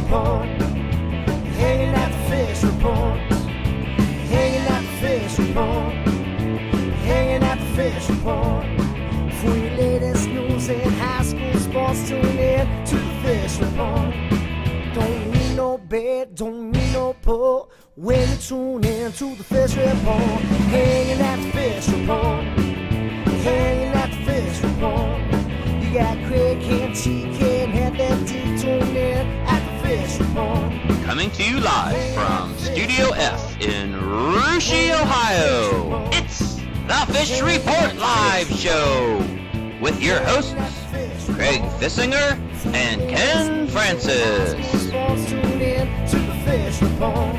report. Hanging at the fish report. Hanging at the fish report. Hanging at the fish report. For your latest news in high school sports, tune in to the fish report. Don't need no bed, don't need no pull when you tune in to the fish report. Hanging at the fish report. Hanging at the fish report. You got Craig and TK and Headland D tuned in at the fish report. Coming to you live from Studio F in Russia, Ohio. It's the Fish Report Live Show with your hosts, Craig Fissinger and Ken Francis. Tune in to the fish report.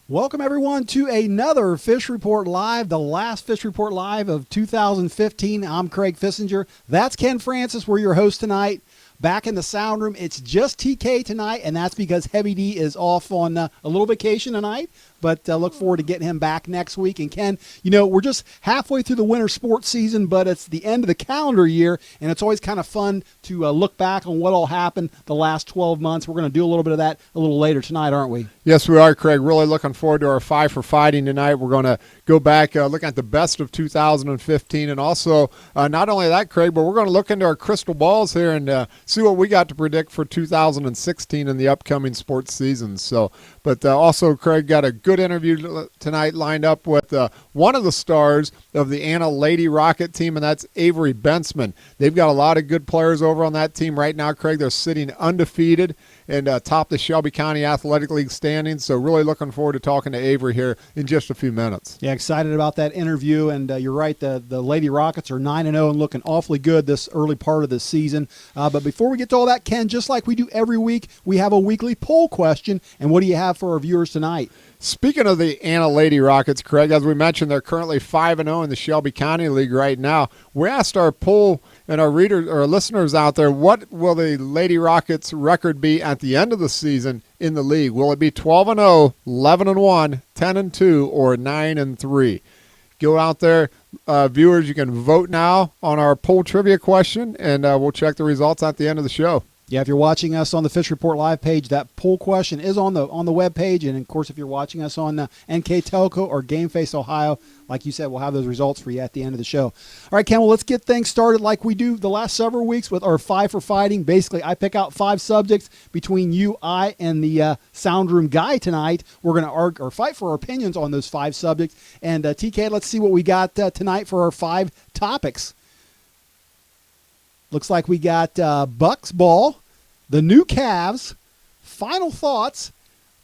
Welcome, everyone, to another Fish Report Live, the last Fish Report Live of 2015. I'm Craig Fissinger. That's Ken Francis. We're your host tonight. Back in the sound room, it's just TK tonight, and that's because Heavy D is off on a little vacation tonight, but look forward to getting him back next week. And Ken, you know, we're just halfway through the winter sports season, but it's the end of the calendar year, and it's always kind of fun to look back on what all happened the last 12 months. We're going to do a little bit of that a little later tonight, aren't we? Yes, we are, Craig. Really looking forward to our Five for Fighting tonight. We're going to go back, looking at the best of 2015, and also not only that, Craig, but we're going to look into our crystal balls here and see what we got to predict for 2016 in the upcoming sports season. So, but also, Craig, got a good interview tonight lined up with one of the stars of the Anna Lady Rocket team, and that's Avery Bensman. They've got a lot of good players over on that team right now, Craig. They're sitting undefeated and top the Shelby County Athletic League standings. So really looking forward to talking to Avery here in just a few minutes. Yeah, excited about that interview. And you're right, the Lady Rockets are 9-0 and looking awfully good this early part of the season. But before we get to all that, Ken, just like we do every week, we have a weekly poll question. And what do you have for our viewers tonight? Speaking of the Anna Lady Rockets, Craig, as we mentioned, they're currently 5-0 in the Shelby County League right now. We asked our poll and our readers or listeners out there, what will the Lady Rockets record be at the end of the season in the league? Will it be 12-0, 11-1, 10-2, or 9-3? Go out there, viewers. You can vote now on our poll trivia question, and we'll check the results at the end of the show. Yeah, if you're watching us on the Fish Report Live page, that poll question is on the web page. And, of course, if you're watching us on NK Telco or Game Face Ohio, like you said, we'll have those results for you at the end of the show. All right, Ken, well, let's get things started like we do the last several weeks with our Five for Fighting. Basically, I pick out 5 subjects between you, I, and the sound room guy tonight. We're going to argue or fight for our opinions on those 5 subjects. And, TK, let's see what we got tonight for our 5 topics. Looks like we got Bucks ball, the new Cavs, final thoughts,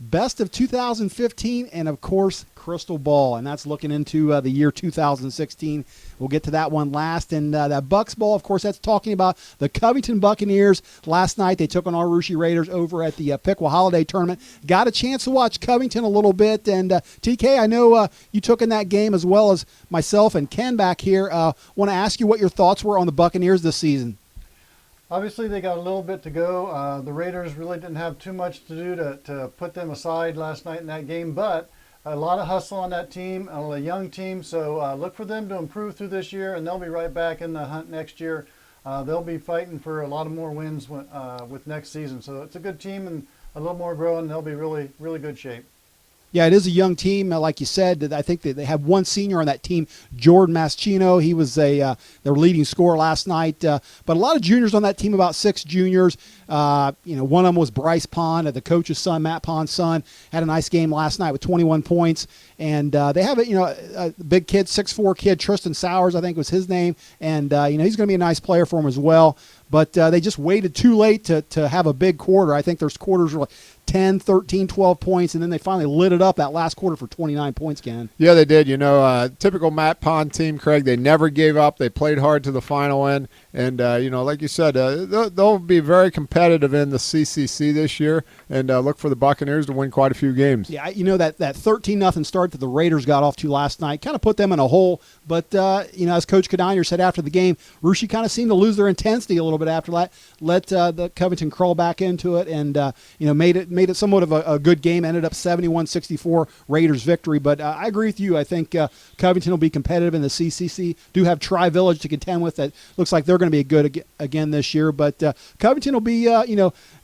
best of 2015, and, of course, crystal ball. And that's looking into the year 2016. We'll get to that one last. And that Bucks ball, of course, that's talking about the Covington Buccaneers. Last night they took on our Russia Raiders over at the Piqua Holiday Tournament. Got a chance to watch Covington a little bit. And, TK, I know you took in that game as well as myself and Ken back here. Want to ask you what your thoughts were on the Buccaneers this season. Obviously, they got a little bit to go. The Raiders really didn't have too much to do to put them aside last night in that game, but a lot of hustle on that team, a young team, so look for them to improve through this year, and they'll be right back in the hunt next year. They'll be fighting for a lot of more wins with next season, so it's a good team and a little more growing. They'll be really, really good shape. Yeah, it is a young team, like you said. I think that they have one senior on that team, Jordan Maschino. He was their leading scorer last night. But a lot of juniors on that team, about 6 juniors. One of them was Bryce Pond, the coach's son, Matt Pond's son. Had a nice game last night with 21 points. And they have a big kid, 6'4" kid, Tristan Sowers, I think was his name. And he's going to be a nice player for him as well. But they just waited too late to have a big quarter. I think their quarters were like 10, 13, 12 points, and then they finally lit it up that last quarter for 29 points, Ken. Yeah, they did. Typical Matt Pond team, Craig. They never gave up. They played hard to the final end. And, like you said, they'll be very competitive in the CCC this year and look for the Buccaneers to win quite a few games. Yeah, that 13-0 start that the Raiders got off to last night kind of put them in a hole. But, as Coach Cadonier said after the game, Russia kind of seemed to lose their intensity a little bit after that, let the Covington crawl back into it and, made made it somewhat of a good game. Ended up 71-64 Raiders victory. But I agree with you. I think Covington will be competitive in the CCC. Do have Tri-Village to contend with. That looks like they're going to be good again this year. But Covington will be,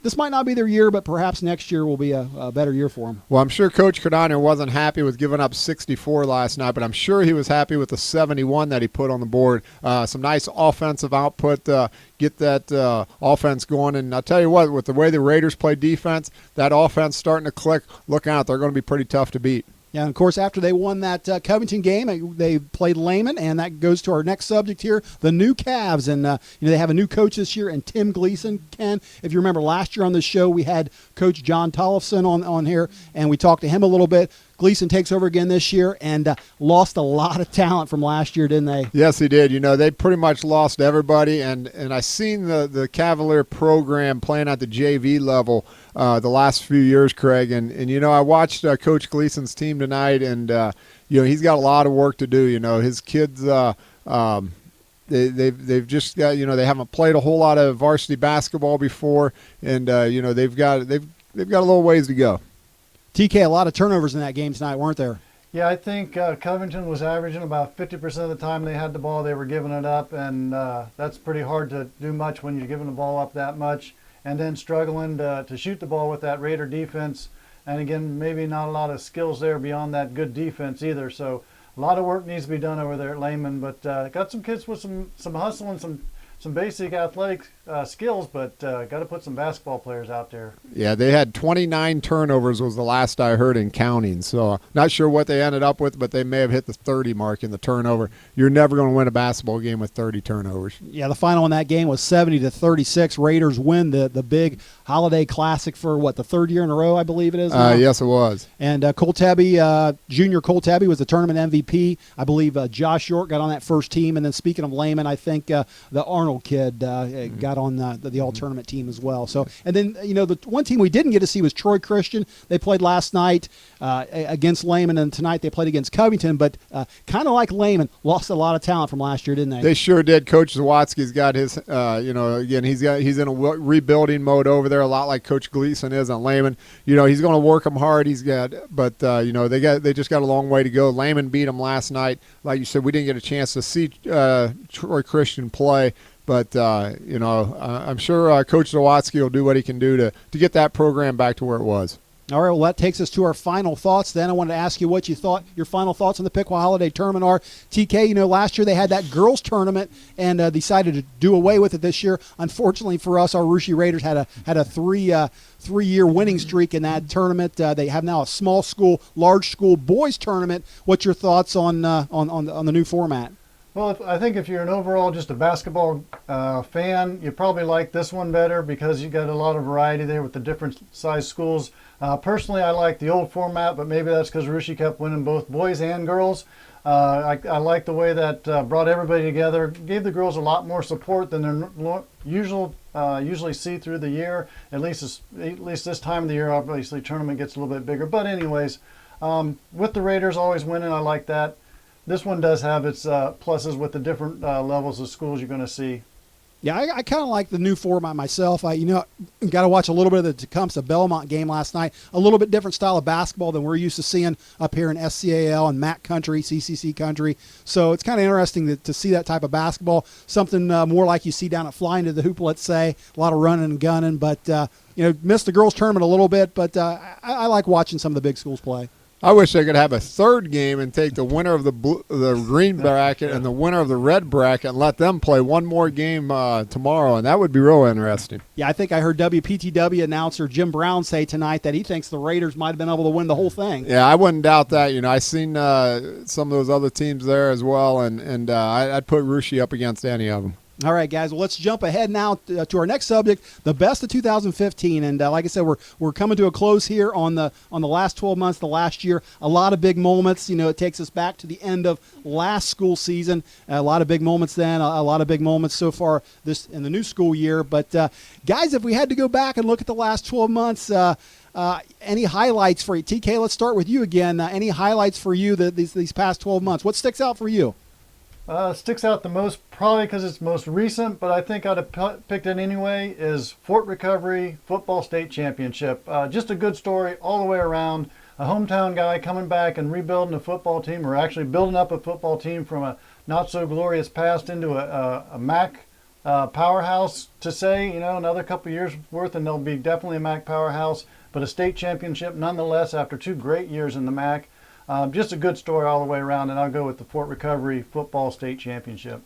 this might not be their year, but perhaps next year will be a better year for them. Well, I'm sure Coach Cardano wasn't happy with giving up 64 last night, but I'm sure he was happy with the 71 that he put on the board. Some nice offensive output, get that offense going. And I'll tell you what, with the way the Raiders play defense, that offense starting to click. Look out, they're going to be pretty tough to beat. Yeah, and of course, after they won that Covington game, they played Lehman, and that goes to our next subject here, the new Cavs. And they have a new coach this year, and Tim Gleason. Ken, if you remember last year on this show, we had Coach John Tollefson on here, and we talked to him a little bit. Gleason takes over again this year and lost a lot of talent from last year, didn't they? Yes, he did. They pretty much lost everybody, and I seen the Cavalier program playing at the JV level the last few years, Craig, and I watched Coach Gleason's team tonight, and he's got a lot of work to do. His kids they've just got they haven't played a whole lot of varsity basketball before, and they've got a little ways to go. TK, a lot of turnovers in that game tonight, weren't there? Yeah, I think Covington was averaging about 50% of the time they had the ball, they were giving it up, and that's pretty hard to do much when you're giving the ball up that much, and then struggling to shoot the ball with that Raider defense. And again, maybe not a lot of skills there beyond that good defense either. So a lot of work needs to be done over there at Lehman, but got some kids with some hustle and some basic athletic skills, but got to put some basketball players out there. Yeah, they had 29 turnovers was the last I heard in counting. So not sure what they ended up with, but they may have hit the 30 mark in the turnover. You're never going to win a basketball game with 30 turnovers. Yeah, the final in that game was 70-36. Raiders win the big holiday classic for, the third year in a row, I believe it is now? Yes, it was. And Cole Tebby, junior Cole Tebby was the tournament MVP. I believe Josh York got on that first team. And then speaking of Lehman, I think the Arnold kid got on the all-tournament team as well. So, and then, the one team we didn't get to see was Troy Christian. They played last night against Lehman, and tonight they played against Covington. But kind of like Lehman, lost a lot of talent from last year, didn't they? They sure did. Coach Zawadzki's got his, again, he's in a rebuilding mode over there, a lot like Coach Gleason is on Lehman. He's going to work them hard. They just got a long way to go. Lehman beat them last night. Like you said, we didn't get a chance to see Troy Christian play. But, I'm sure Coach Zawadzki will do what he can do to get that program back to where it was. All right, well, that takes us to our final thoughts. Then I wanted to ask you what you thought your final thoughts on the Piqua Holiday Tournament are. TK, last year they had that girls tournament and decided to do away with it this year. Unfortunately for us, our Russia Raiders had a three-year winning streak in that tournament. They have now a small school, large school boys tournament. What's your thoughts on the new format? Well, I think if you're an overall just a basketball fan, you probably like this one better because you got a lot of variety there with the different size schools. Personally, I like the old format, but maybe that's because Russia kept winning both boys and girls. I like the way that brought everybody together, gave the girls a lot more support than they're usually see through the year. At least this time of the year, obviously, tournament gets a little bit bigger. But anyways, with the Raiders always winning, I like that. This one does have its pluses with the different levels of schools you're going to see. Yeah, I kind of like the new format myself. I got to watch a little bit of the Tecumseh Belmont game last night. A little bit different style of basketball than we're used to seeing up here in SCAL and MAC country, CCC country. So it's kind of interesting to see that type of basketball. Something more like you see down at Flying to the Hoop, let's say. A lot of running and gunning, but missed the girls tournament a little bit. But I like watching some of the big schools play. I wish they could have a third game and take the winner of the green bracket and the winner of the red bracket and let them play one more game tomorrow, and that would be real interesting. Yeah, I think I heard WPTW announcer Jim Brown say tonight that he thinks the Raiders might have been able to win the whole thing. Yeah, I wouldn't doubt that. I seen some of those other teams there as well, and I'd put Russia up against any of them. All right, guys. Well, let's jump ahead now to our next subject, the best of 2015. And like I said, we're coming to a close here on the last 12 months, the last year. A lot of big moments. It takes us back to the end of last school season. A lot of big moments then. A lot of big moments so far this in the new school year. But guys, if we had to go back and look at the last 12 months. Any highlights for you? TK, let's start with you again. Any highlights for you these past 12 months? What sticks out for you? Sticks out the most, probably because it's most recent, but I think I'd have picked it anyway, is Fort Recovery Football State Championship. Just a good story all the way around. A hometown guy coming back and rebuilding a football team, or actually building up a football team from a not so glorious past into a MAC powerhouse, to say, another couple years worth and they'll be definitely a MAC powerhouse, but a state championship nonetheless after 2 great years in the MAC. Just a good story all the way around, and I'll go with the Fort Recovery Football State Championship.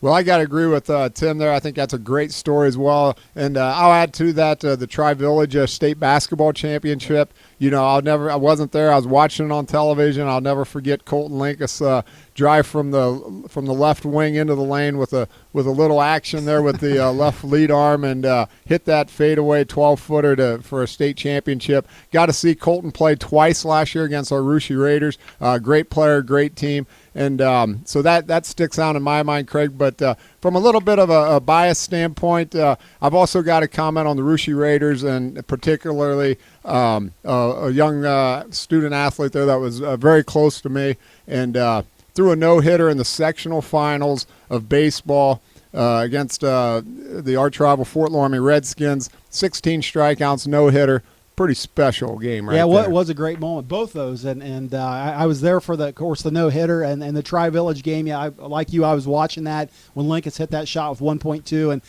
Well, I got to agree with Tim there. I think that's a great story as well. And I'll add to that the Tri-Village State Basketball Championship. I wasn't there. I was watching it on television. I'll never forget Colton Linkus drive from the left wing into the lane with a little action there with the left lead arm and hit that fadeaway 12-footer for a state championship. Got to see Colton play twice last year against our Russia Raiders. Great player, great team. And so that sticks out in my mind, Craig. But from a little bit of a bias standpoint, I've also got to comment on the Russia Raiders, and particularly a young student athlete there that was very close to me, and threw a no-hitter in the sectional finals of baseball against the arch rival Fort Loramie Redskins. 16 strikeouts, no-hitter. Pretty special game right there. Yeah, it was a great moment, both those. And I was there for, the no-hitter and the Tri-Village game. Yeah, like you, I was watching that when Lincoln hit that shot with 1.2. And,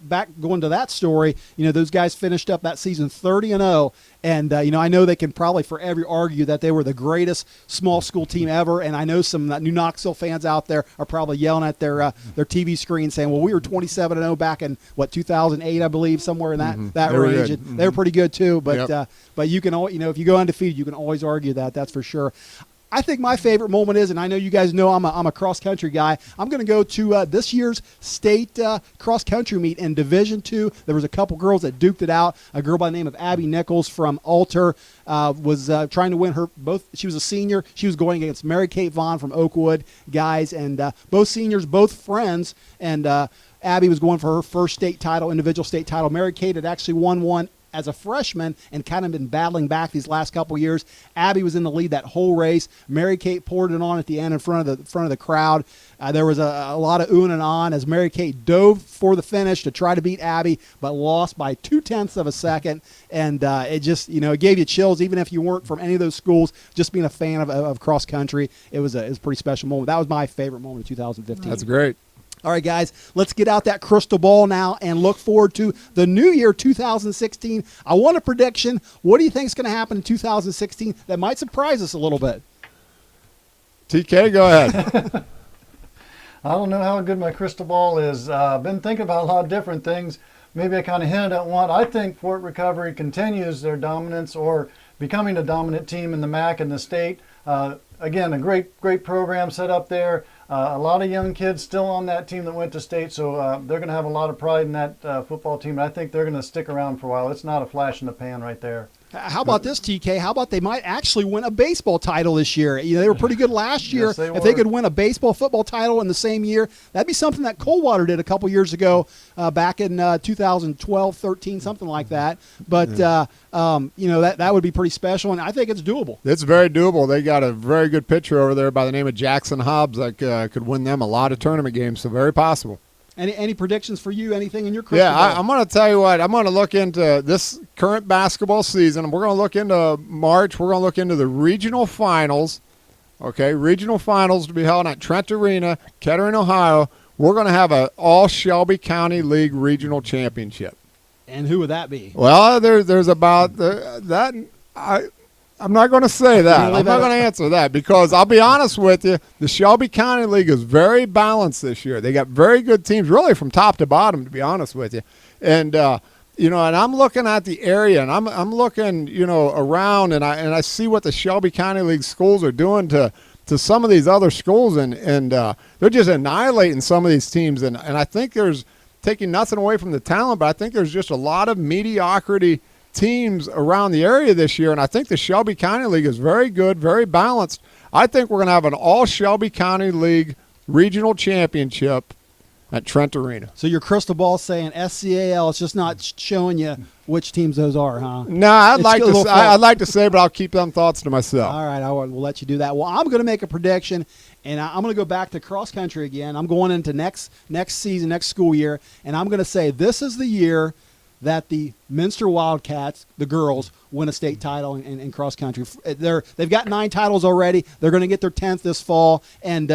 back going to that story, those guys finished up that season 30-0. And, I know they can probably forever argue that they were the greatest small school team ever. And I know some New Knoxville fans out there are probably yelling at their TV screen saying, well, we were 27-0 back in, 2008, I believe, somewhere in that range. They were pretty good too. But but you can always, if you go undefeated, you can always argue that's for sure. I think my favorite moment is, and I know you guys know I'm a cross-country guy, I'm going to go to this year's state cross-country meet in Division II. There was a couple girls that duked it out. A girl by the name of Abby Nichols from Alter was trying to win she was a senior. She was going against Mary Kate Vaughn from Oakwood guys, and both seniors, both friends, and Abby was going for her first state title, individual state title. Mary Kate had actually won one as a freshman and kind of been battling back these last couple years. Abby was in the lead that whole race. Mary Kate poured it on at the end in front of the crowd. There was a lot of oohing and ahhing as Mary Kate dove for the finish to try to beat Abby, but lost by 0.2 of a second. And it just, it gave you chills, even if you weren't from any of those schools. Just being a fan of cross country, it was a pretty special moment. That was my favorite moment of 2015. That's great. All right, guys, let's get out that crystal ball now and look forward to the new year, 2016. I want a prediction. What do you think is going to happen in 2016 that might surprise us a little bit? TK, go ahead. I don't know how good my crystal ball is. I've been thinking about a lot of different things. Maybe I kind of hinted at one. I think Fort Recovery continues their dominance or becoming a dominant team in the MAC and the state. Again, a great program set up there. A lot of young kids still on that team that went to state, so they're going to have a lot of pride in that football team. And I think they're going to stick around for a while. It's not a flash in the pan right there. How about this, TK? How about they might actually win a baseball title this year? They were pretty good last year. Yes, if they could win a baseball, football title in the same year, that'd be something that Coldwater did a couple years ago, back in 2012, 13, something like that. But that would be pretty special, and I think it's doable. It's very doable. They got a very good pitcher over there by the name of Jackson Hobbs that could win them a lot of tournament games. So very possible. Any predictions for you? Anything in your crystal ball? I'm going to tell you what. I'm going to look into this current basketball season. We're going to look into March. We're going to look into the regional finals. Okay, regional finals to be held at Trent Arena, Kettering, Ohio. We're going to have an all Shelby County League regional championship. And who would that be? Well, there's about that. I'm not going to say that. I'm not going to answer that because I'll be honest with you, the Shelby County League is very balanced this year. They got very good teams, really from top to bottom, to be honest with you. And and I'm looking at the area, and I'm looking, around, and I see what the Shelby County League schools are doing to some of these other schools, and they're just annihilating some of these teams. And I think there's taking nothing away from the talent, but I think there's just a lot of mediocrity teams around the area this year, and I think the Shelby County League is very good, very balanced. I think we're going to have an all Shelby County League regional championship at Trent Arena. So your crystal ball saying SCAL, it's just not showing you which teams those are, huh? No, I'd It's like still a to. little I'd like to say, but I'll keep them thoughts to myself. All right, we'll let you do that. Well, I'm going to make a prediction, and I'm going to go back to cross country again. I'm going into next season, next school year, and I'm going to say this is the year that the Minster Wildcats, the girls, win a state title in cross country. They've got 9 titles already. They're going to get their 10th this fall. And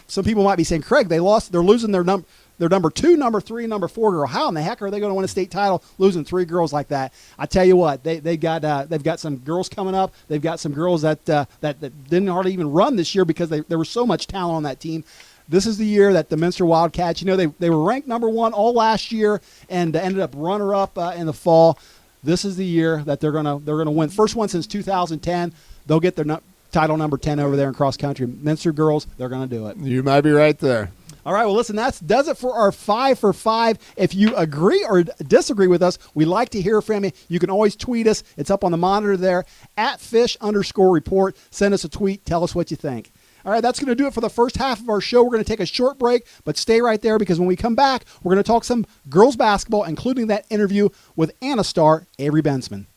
some people might be saying, Craig, they're losing their number 2, number 3, number 4 girl. How in the heck are they going to win a state title losing 3 girls like that? I tell you what, they've got some girls coming up. They've got some girls that didn't hardly even run this year because there was so much talent on that team. This is the year that the Minster Wildcats, they were ranked number 1 all last year and ended up runner-up in the fall. This is the year that they're gonna win. First one since 2010. They'll get their title number 10 over there in cross country. Minster girls, they're gonna do it. You might be right there. All right, well, listen, that does it for our 5 for 5. If you agree or disagree with us, we like to hear from you. You can always tweet us. It's up on the monitor there, @fish_report. Send us a tweet. Tell us what you think. All right, that's going to do it for the first half of our show. We're going to take a short break, but stay right there because when we come back, we're going to talk some girls basketball, including that interview with Anna star Avery Bensman.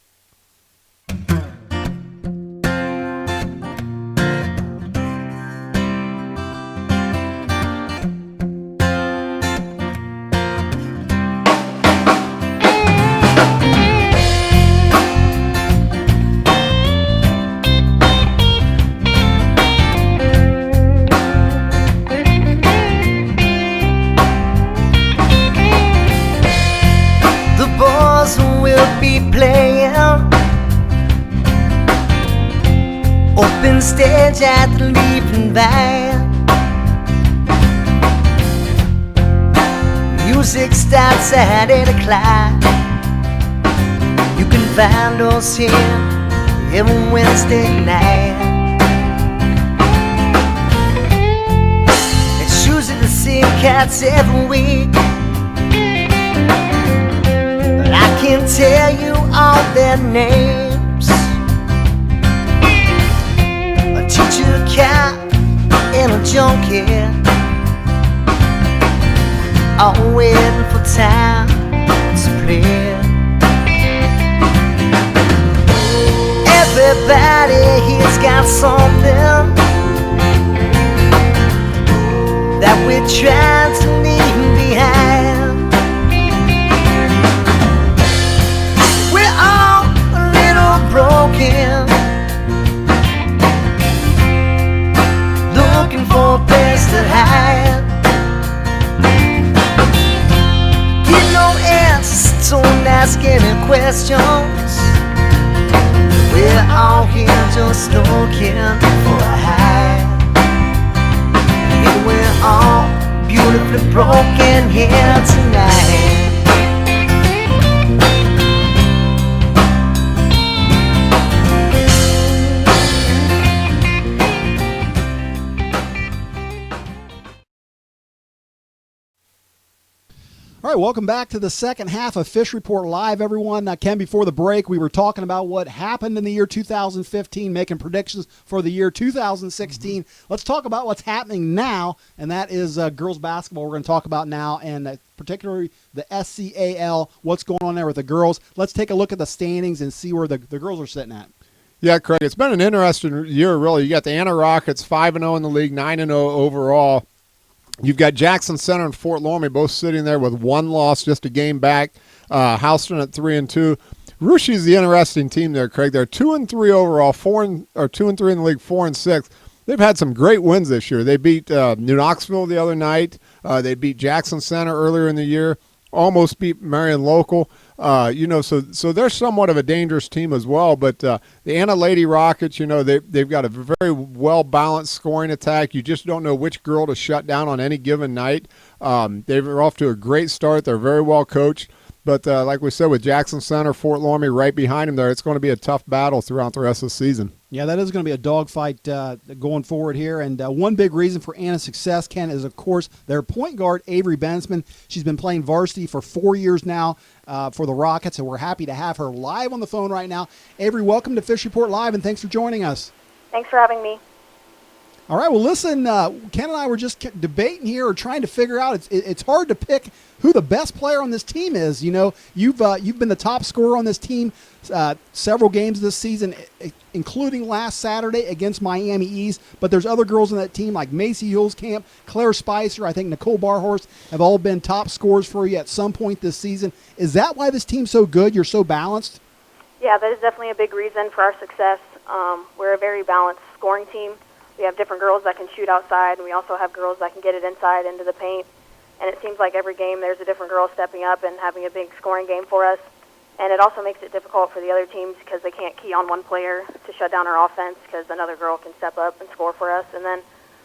Open stage at the leaving van. Music starts at 8 o'clock. You can find us here every Wednesday night. It's usually the same cats every week, but I can't tell you all their names. A cat and a junkie, all waiting for time to play. Everybody here's got something that we're trying to leave behind. We're all a little broken, looking for a place to hide. Get no answers, don't ask any questions. We're all here just looking for a high. And we're all beautifully broken here tonight. All right, welcome back to the second half of Fish Report Live, everyone. Ken, before the break, we were talking about what happened in the year 2015, making predictions for the year 2016. Let's talk about what's happening now, and that is girls basketball we're going to talk about now, and particularly the SCAL, what's going on there with the girls. Let's take a look at the standings and see where the girls are sitting at. Yeah, Craig, it's been an interesting year, really. You got the Anna Rockets, 5-0 in the league, 9-0 overall. You've got Jackson Center and Fort Loramie both sitting there with 1 loss, just a game back. Houston at 3-2. Rushie's the interesting team there, Craig. They're 2-3 overall, 2-3 in the league, 4-6. They've had some great wins this year. They beat New Knoxville the other night. They beat Jackson Center earlier in the year. Almost beat Marion Local. So they're somewhat of a dangerous team as well. But the Anna Lady Rockets, they've got a very well-balanced scoring attack. You just don't know which girl to shut down on any given night. They're off to a great start. They're very well coached. But like we said, with Jackson Center, Fort Loramie right behind them there, it's going to be a tough battle throughout the rest of the season. Yeah, that is going to be a dogfight going forward here. And one big reason for Anna's success, Ken, is, of course, their point guard, Avery Bensman. She's been playing varsity for 4 years now for the Rockets, and we're happy to have her live on the phone right now. Avery, welcome to Fish Report Live, and thanks for joining us. Thanks for having me. All right. Well, listen, Ken and I were just debating here or trying to figure out. It's hard to pick who the best player on this team is. You know, you've been the top scorer on this team several games this season, including last Saturday against Miami East. But there's other girls on that team like Macy Hulskamp, Claire Spicer, I think Nicole Barhorst have all been top scorers for you at some point this season. Is that why this team's so good? You're so balanced? Yeah, that is definitely a big reason for our success. We're a very balanced scoring team. We have different girls that can shoot outside, and we also have girls that can get it inside into the paint. And it seems like every game there's a different girl stepping up and having a big scoring game for us. And it also makes it difficult for the other teams because they can't key on one player to shut down our offense because another girl can step up and score for us. And then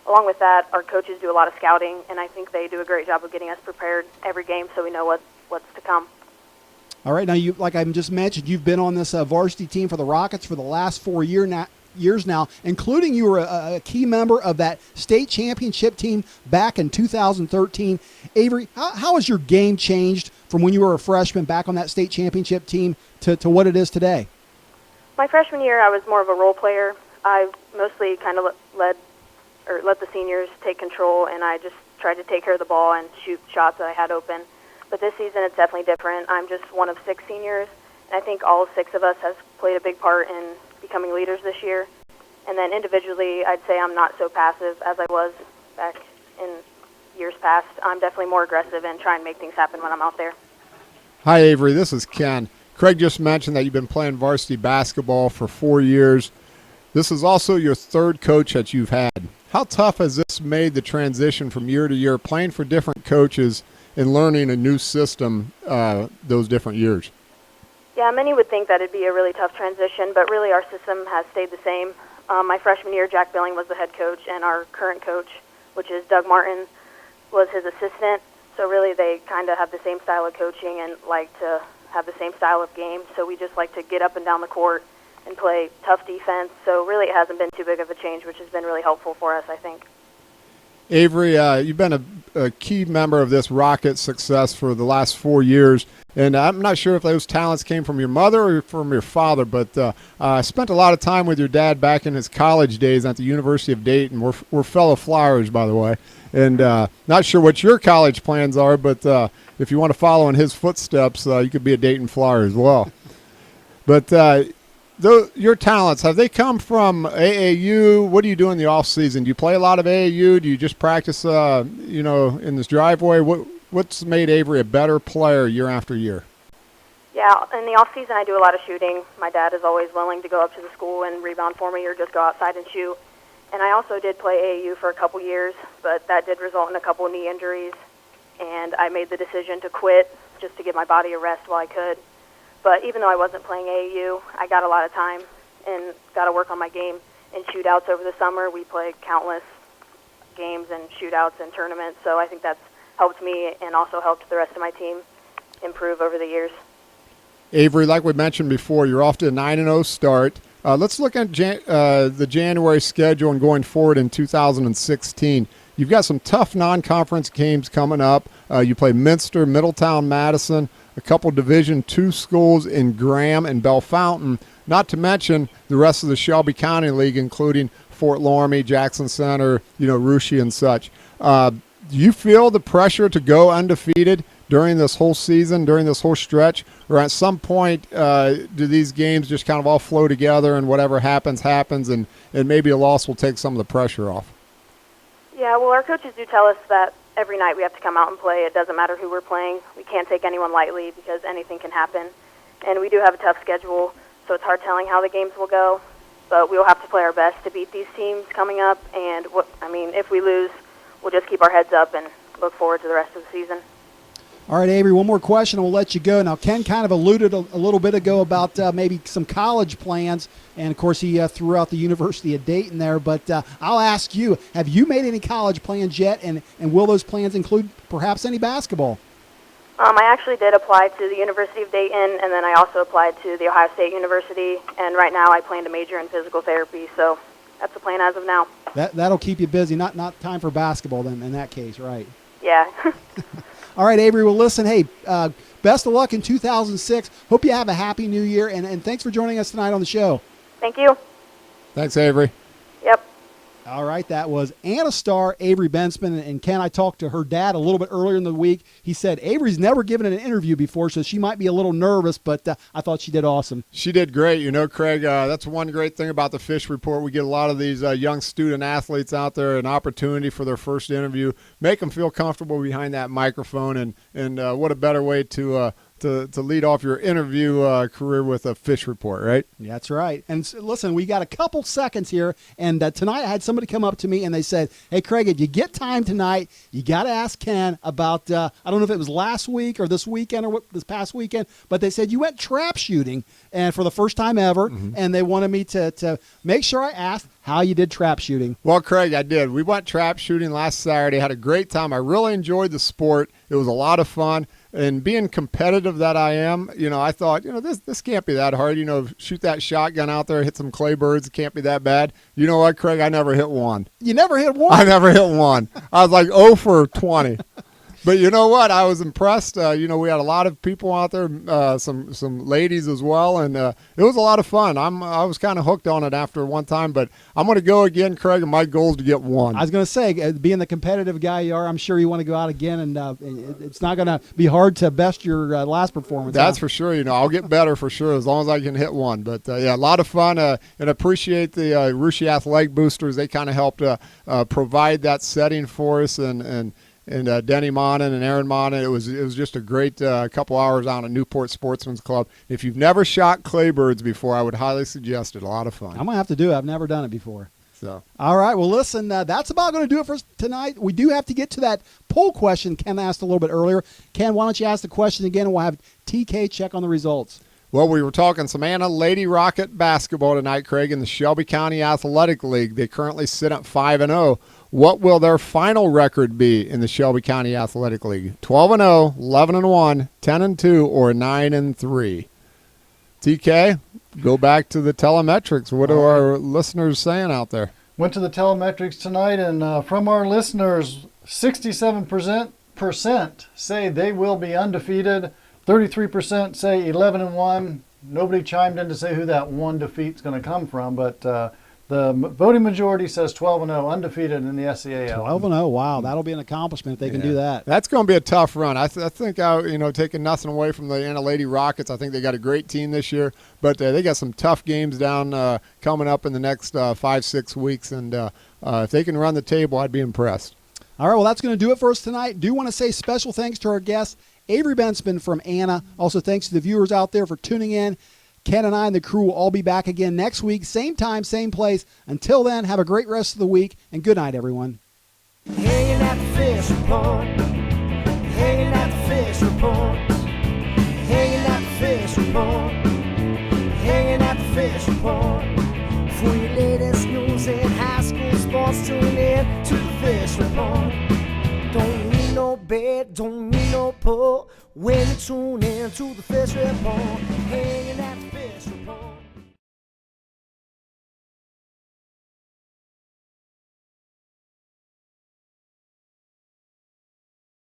along with that, our coaches do a lot of scouting, and I think they do a great job of getting us prepared every game so we know what's to come. All right. Now, you, like I just mentioned, you've been on this varsity team for the Rockets for the last 4 years now, including you were a key member of that state championship team back in 2013. Avery, how has your game changed from when you were a freshman back on that state championship team to what it is today? My freshman year, I was more of a role player. I mostly kind of let the seniors take control, and I just tried to take care of the ball and shoot shots that I had open. But this season, it's definitely different. I'm just one of 6 seniors, and I think all 6 of us has played a big part in becoming leaders this year. And then individually, I'd say I'm not so passive as I was back in years past. I'm definitely more aggressive and try and make things happen when I'm out there. Hi, Avery. This is Ken. Craig just mentioned that you've been playing varsity basketball for 4 years. This is also your 3rd coach that you've had. How tough has this made the transition from year to year, playing for different coaches and learning a new system those different years? Yeah, many would think that it'd be a really tough transition, but really our system has stayed the same. My freshman year, Jack Billing was the head coach, and our current coach, which is Doug Martin, was his assistant. So really they kind of have the same style of coaching and like to have the same style of game. So we just like to get up and down the court and play tough defense. So really it hasn't been too big of a change, which has been really helpful for us, I think. Avery, you've been a key member of this Rocket success for the last 4 years, and I'm not sure if those talents came from your mother or from your father, but I spent a lot of time with your dad back in his college days at the University of Dayton. We're fellow Flyers, by the way, and not sure what your college plans are, but if you want to follow in his footsteps, you could be a Dayton Flyer as well. But your talents, have they come from AAU? What do you do in the off season? Do you play a lot of AAU? Do you just practice, in this driveway? What's made Avery a better player year after year? Yeah, in the off season I do a lot of shooting. My dad is always willing to go up to the school and rebound for me or just go outside and shoot. And I also did play AAU for a couple years, but that did result in a couple knee injuries. And I made the decision to quit just to give my body a rest while I could. But even though I wasn't playing AAU, I got a lot of time and got to work on my game in shootouts over the summer. We played countless games and shootouts and tournaments, so I think that's helped me and also helped the rest of my team improve over the years. Avery, like we mentioned before, you're off to a 9-0 start. Let's look at the January schedule and going forward in 2016. You've got some tough non-conference games coming up. You play Minster, Middletown, Madison, a couple Division II schools in Graham and Bellefontaine, not to mention the rest of the Shelby County League, including Fort Loramie, Jackson Center, Russia and such. Do you feel the pressure to go undefeated during this whole season, during this whole stretch, or at some point do these games just kind of all flow together and whatever happens, and maybe a loss will take some of the pressure off? Yeah, well, our coaches do tell us that every night we have to come out and play. It doesn't matter who we're playing. We can't take anyone lightly because anything can happen. And we do have a tough schedule, so it's hard telling how the games will go. But we will have to play our best to beat these teams coming up. And, if we lose, we'll just keep our heads up and look forward to the rest of the season. All right, Avery, one more question, and we'll let you go. Now, Ken kind of alluded a little bit ago about maybe some college plans, and, of course, he threw out the University of Dayton there. But I'll ask you, have you made any college plans yet, and will those plans include perhaps any basketball? I actually did apply to the University of Dayton, and then I also applied to the Ohio State University, and right now I plan to major in physical therapy, so that's the plan as of now. That'll keep you busy, not time for basketball then in that case, right? Yeah. All right, Avery, well, listen, hey, best of luck in 2006. Hope you have a happy new year, and thanks for joining us tonight on the show. Thank you. Thanks, Avery. Yep. All right, that was Anna star Avery Bensman, and Ken, I talked to her dad a little bit earlier in the week. He said Avery's never given an interview before, so she might be a little nervous, but I thought she did awesome. She did great. You know, Craig, that's one great thing about the Fish Report. We get a lot of these young student athletes out there an opportunity for their first interview, make them feel comfortable behind that microphone, and what a better way to lead off your interview career with a Fish Report, right? That's right. And listen, we got a couple seconds here, and tonight I had somebody come up to me and they said, hey, Craig, if you get time tonight, you got to ask Ken about, I don't know if it was last week or this weekend or this past weekend, but they said you went trap shooting and for the first time ever, and they wanted me to make sure I asked how you did trap shooting. Well, Craig, I did. We went trap shooting last Saturday, had a great time. I really enjoyed the sport. It was a lot of fun. And being competitive that I am, you know, I thought, you know, this can't be that hard. You know, shoot that shotgun out there, hit some clay birds. It can't be that bad. You know what, Craig? I never hit one. You never hit one? I never hit one. I was like 0 for 20. But you know what? I was impressed. You know, we had a lot of people out there, some ladies as well, and it was a lot of fun. I was kind of hooked on it after one time, but I'm going to go again, Craig, and my goal is to get one. I was going to say, being the competitive guy you are, I'm sure you want to go out again, and it's not going to be hard to best your last performance. That's for sure. You know, I'll get better for sure as long as I can hit one. But, yeah, a lot of fun, and appreciate the Russia Athletic Boosters. They kind of helped provide that setting for us, and Denny Monin and Aaron Monin. It was just a great couple hours out at Newport Sportsman's Club. If you've never shot clay birds before, I would highly suggest it. A lot of fun. I'm going to have to do it. I've never done it before. So. All right. Well, listen, that's about going to do it for us tonight. We do have to get to that poll question Ken asked a little bit earlier. Ken, why don't you ask the question again, and we'll have TK check on the results. Well, we were talking some Anna Lady Rocket basketball tonight, Craig, in the Shelby County Athletic League. They currently sit at 5-0. What will their final record be in the Shelby County Athletic League? 12-0, 11-1, 10-2, or 9-3? TK, go back to the telemetrics. What are our listeners saying out there? Went to the telemetrics tonight, and from our listeners, 67% say they will be undefeated. 33% say 11-1. Nobody chimed in to say who that one defeat's going to come from, but the voting majority says 12-0, undefeated in the SCAL. 12-0, wow, that'll be an accomplishment if they can do that. That's going to be a tough run. I think, taking nothing away from the Anna Lady Rockets, I think they got a great team this year, but they got some tough games down coming up in the next 5-6 weeks, and if they can run the table, I'd be impressed. All right, well, that's going to do it for us tonight. Do want to say special thanks to our guest, Avery Bensman from Anna. Also, thanks to the viewers out there for tuning in. Ken and I and the crew will all be back again next week, same time, same place. Until then, have a great rest of the week, and good night, everyone. Hanging at the fish report. Hanging at the fish report. Hanging at the fish report. Hanging at the fish report. For your latest news in high school sports, tune in to the fish report. Don't need no bed, don't need no pull. When you tune in to the fish report. Hanging at the fish report.